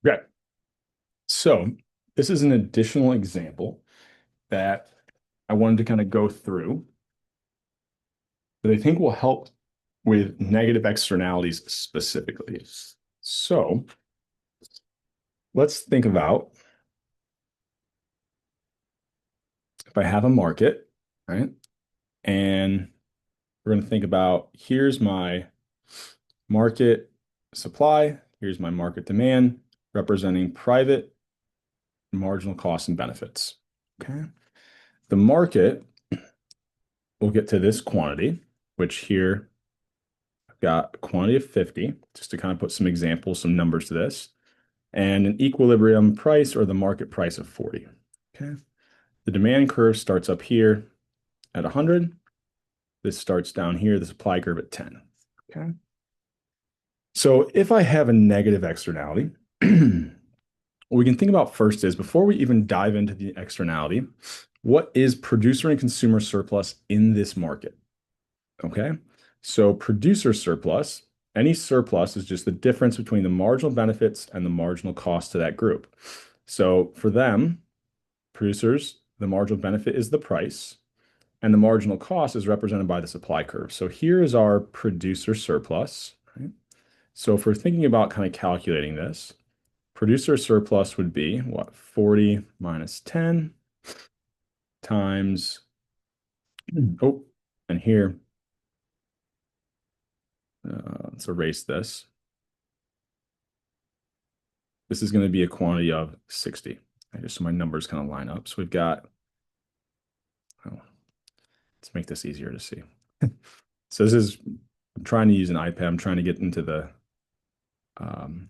Okay, so this is an additional example that I wanted to kind of go through that I think will help with negative externalities specifically. So let's think about if I have a market, right? And we're going to think about here's my market supply, here's my market demand, representing private marginal costs and benefits. Okay. The market will get to this quantity, which here I've got a quantity of 50, just to kind of put some examples, some numbers to this, and an equilibrium price or the market price of 40. Okay. The demand curve starts up here at 100. This starts down here, the supply curve at 10. Okay. So if I have a negative externality, what we can think about first is before we even dive into the externality, what is producer and consumer surplus in this market? Okay. So producer surplus, any surplus is just the difference between the marginal benefits and the marginal cost to that group. So for them, producers, the marginal benefit is the price, and the marginal cost is represented by the supply curve. So here is our producer surplus. Right? So if we're thinking about kind of calculating this, producer surplus would be what? 40 minus 10 times, oh, and here, let's erase this. This is going to be a quantity of 60. Just so my numbers kind of line up. So we've got, oh, let's make this easier to see. So this is, I'm trying to use an iPad. I'm trying to get into the, um,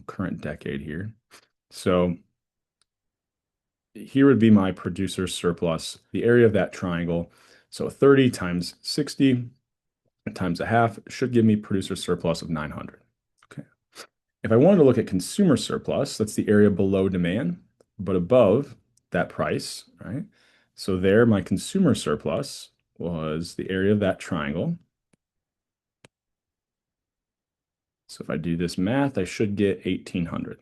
current decade here. So here would be my producer surplus, the area of that triangle. So 30 times 60 times a half should give me producer surplus of 900. Okay. If I wanted to look at consumer surplus, that's the area below demand, but above that price, right? So there, my consumer surplus was the area of that triangle. So if I do this math, I should get 1800.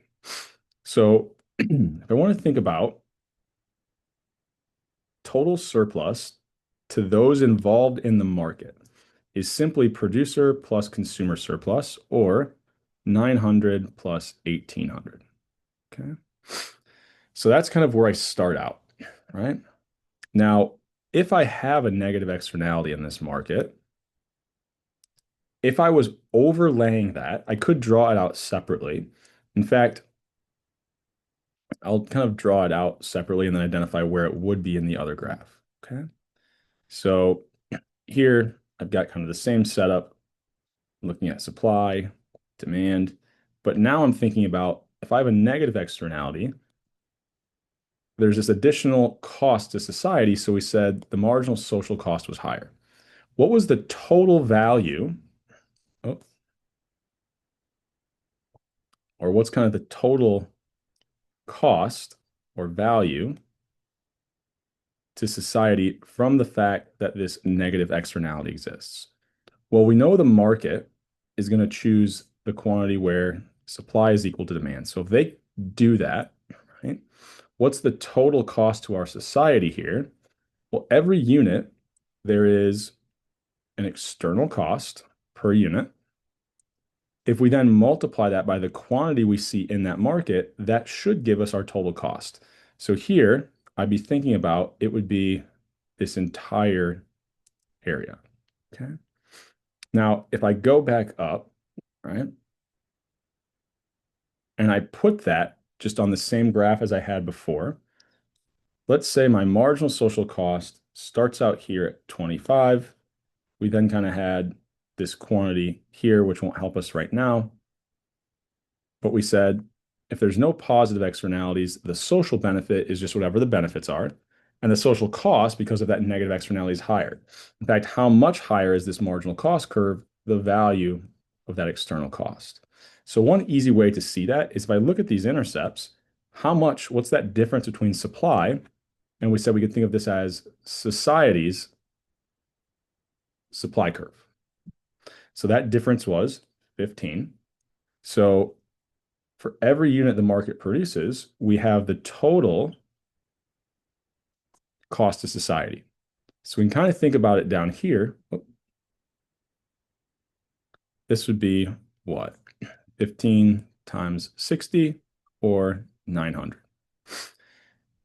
So if I want to think about total surplus to those involved in the market is simply producer plus consumer surplus or 900 plus 1800. Okay. So that's kind of where I start out, right? Now, if I have a negative externality in this market, if I was overlaying that, I could draw it out separately. In fact, I'll kind of draw it out separately and then identify where it would be in the other graph. Okay. So here I've got kind of the same setup, looking at supply, demand, but now I'm thinking about if I have a negative externality, there's this additional cost to society. So we said the marginal social cost was higher. What was the total value? Oh, or what's kind of the total cost or value to society from the fact that this negative externality exists? Well, we know the market is going to choose the quantity where supply is equal to demand. So if they do that, right, what's the total cost to our society here? Well, every unit, there is an external cost per unit. If we then multiply that by the quantity we see in that market, that should give us our total cost. So here, I'd be thinking about it would be this entire area. Okay. Now, if I go back up, right, and I put that just on the same graph as I had before, let's say my marginal social cost starts out here at 25. We then kind of had this quantity here, which won't help us right now. But we said if there's no positive externalities, the social benefit is just whatever the benefits are. And the social cost, because of that negative externality, is higher. In fact, how much higher is this marginal cost curve? The value of that external cost. So one easy way to see that is if I look at these intercepts, what's that difference between supply? And we said we could think of this as society's supply curve. So that difference was 15. So For every unit the market produces, we have the total cost to society. So we can kind of think about it down here. This would be what? 15 times 60 or 900.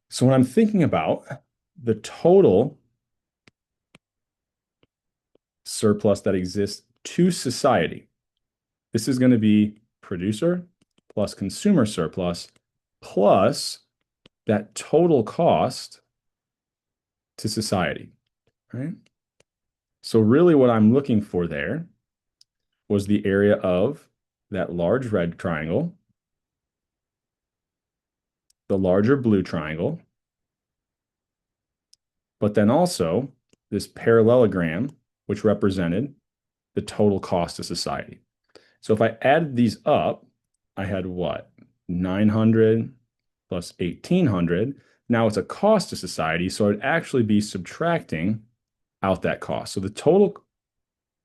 So when I'm thinking about the total surplus that exists to society, this is going to be producer plus consumer surplus plus that total cost to society, right? So really what I'm looking for there was the area of that large red triangle, the larger blue triangle, but then also this parallelogram, which represented the total cost to society. So if I added these up, I had what? 900 plus 1800. Now it's a cost to society, so I'd actually be subtracting out that cost. So the total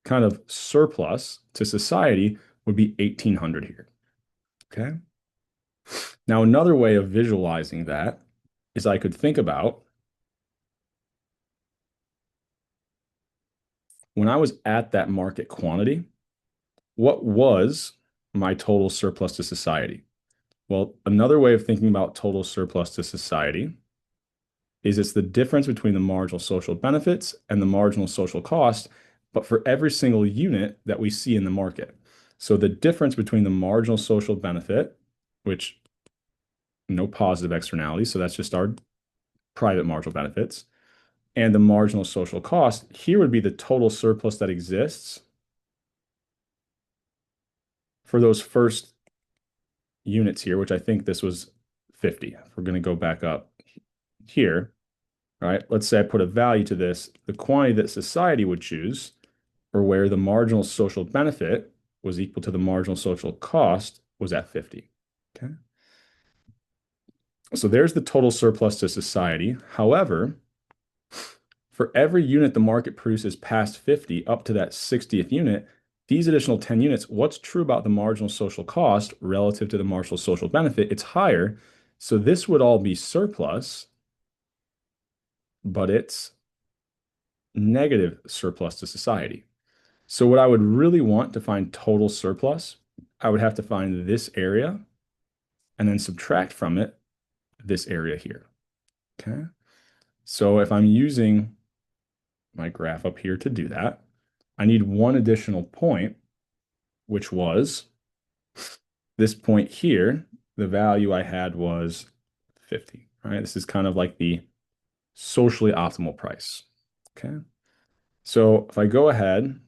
kind of surplus to society would be 1800 here. Okay. Now, another way of visualizing that is I could think about when I was at that market quantity, what was my total surplus to society? Well, another way of thinking about total surplus to society is it's the difference between the marginal social benefits and the marginal social cost, but for every single unit that we see in the market. So the difference between the marginal social benefit, which no positive externalities, so that's just our private marginal benefits, and the marginal social cost, here would be the total surplus that exists for those first units here, which I think this was 50. If we're going to go back up here, all right, let's say I put a value to this, the quantity that society would choose, or where the marginal social benefit was equal to the marginal social cost, was at 50. Okay. So there's the total surplus to society. However, for every unit the market produces past 50 up to that 60th unit, these additional 10 units, what's true about the marginal social cost relative to the marginal social benefit? It's higher. So this would all be surplus, but it's negative surplus to society. So what I would really want to find total surplus, I would have to find this area and then subtract from it this area here. Okay. So if I'm using my graph up here to do that, I need one additional point, which was this point here. The value I had was 50, right? This is kind of like the socially optimal price. Okay. So if I go ahead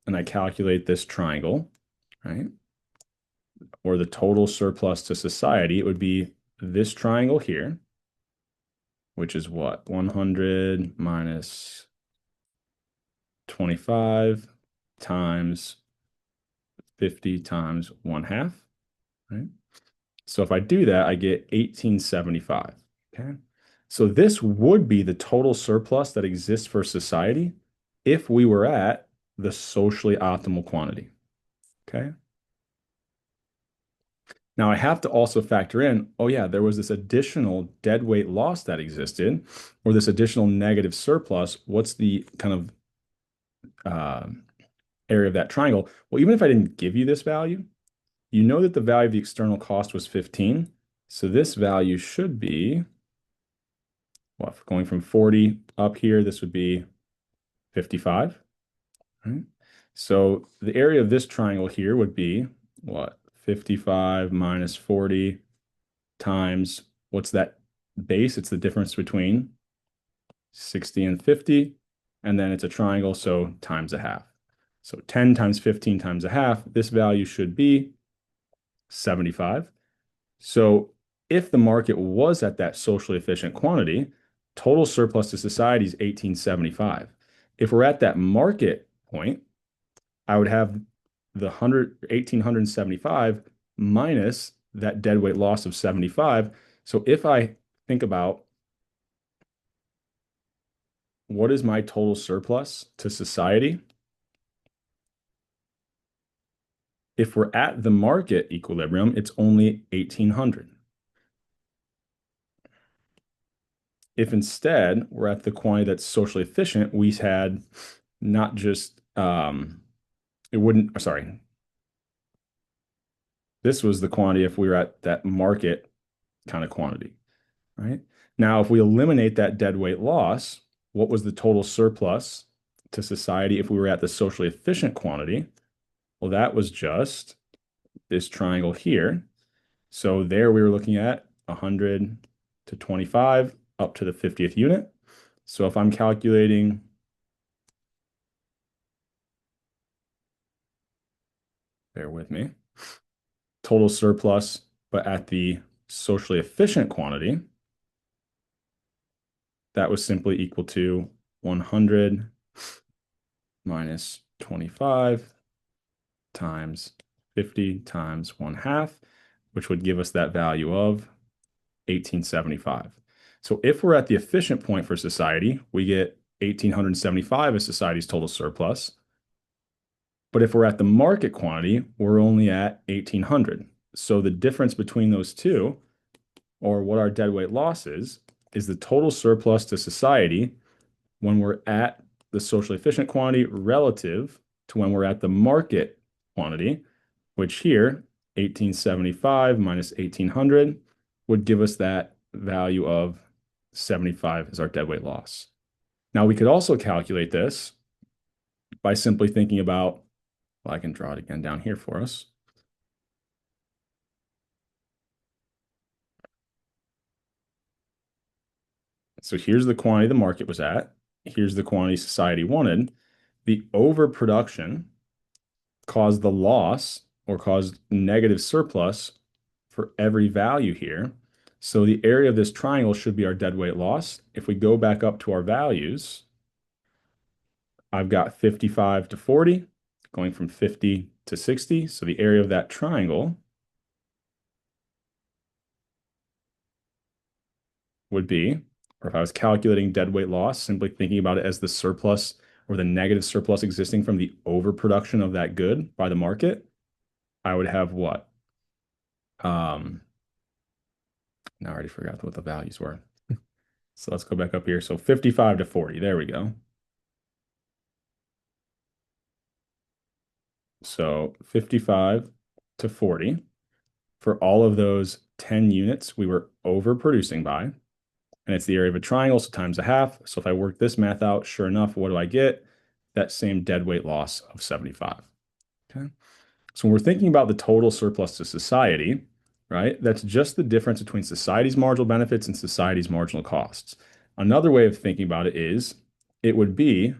and I calculate this triangle, right, or the total surplus to society, it would be this triangle here, which is what? 100 minus 25 times 50 times 1/2, right? So if I do that, I get 1875. Okay. So this would be the total surplus that exists for society if we were at the socially optimal quantity. Okay. Now I have to also factor in, oh yeah, there was this additional dead weight loss that existed, or this additional negative surplus. What's the kind of area of that triangle? Well, even if I didn't give you this value, you know that the value of the external cost was 15. So this value should be, well, if going from 40 up here, this would be 55. Right? So the area of this triangle here would be what? 55 minus 40 times, what's that base? It's the difference between 60 and 50. And then it's a triangle, so times a half. So 10 times 15 times a half, this value should be 75. So if the market was at that socially efficient quantity, total surplus to society is 1875. If we're at that market point, I would have the 1875 minus that dead weight loss of 75. So if I think about what is my total surplus to society, If we're at the market equilibrium, it's only 1800. If instead we're at the quantity that's socially efficient, we had not just it wouldn't, sorry, this was the quantity if we were at that market kind of quantity, right? Now, if we eliminate that dead weight loss, what was the total surplus to society if we were at the socially efficient quantity? Well, that was just this triangle here. So there we were looking at 100 to 25 up to the 50th unit. So if I'm calculating, bear with me, total surplus, but at the socially efficient quantity, that was simply equal to 100 minus 25 times 50 times 1/2, which would give us that value of 1875. So if we're at the efficient point for society, we get 1875 as society's total surplus. But if we're at the market quantity, we're only at 1800. So the difference between those two, or what our deadweight loss is the total surplus to society when we're at the socially efficient quantity relative to when we're at the market quantity, which here, 1875 minus 1800 would give us that value of 75 as our deadweight loss. Now we could also calculate this by simply thinking about, well, I can draw it again down here for us. So here's the quantity the market was at. Here's the quantity society wanted. The overproduction caused the loss or caused negative surplus for every value here. So the area of this triangle should be our deadweight loss. If we go back up to our values, I've got 55 to 40, going from 50 to 60. So the area of that triangle would be, or if I was calculating deadweight loss, simply thinking about it as the surplus or the negative surplus existing from the overproduction of that good by the market, I would have what? Now I already forgot what the values were. So let's go back up here. So 55 to 40, there we go. So 55 to 40, for all of those 10 units we were overproducing by, and it's the area of a triangle, so times 1/2. So if I work this math out, sure enough, what do I get? That same deadweight loss of 75. Okay. So when we're thinking about the total surplus to society, right, that's just the difference between society's marginal benefits and society's marginal costs. Another way of thinking about it is it would be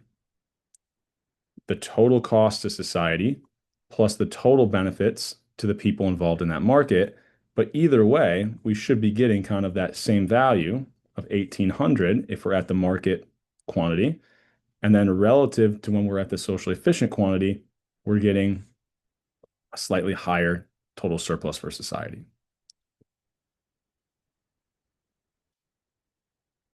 the total cost to society plus the total benefits to the people involved in that market. But either way, we should be getting kind of that same value of 1800 if we're at the market quantity. And then relative to when we're at the socially efficient quantity, we're getting a slightly higher total surplus for society.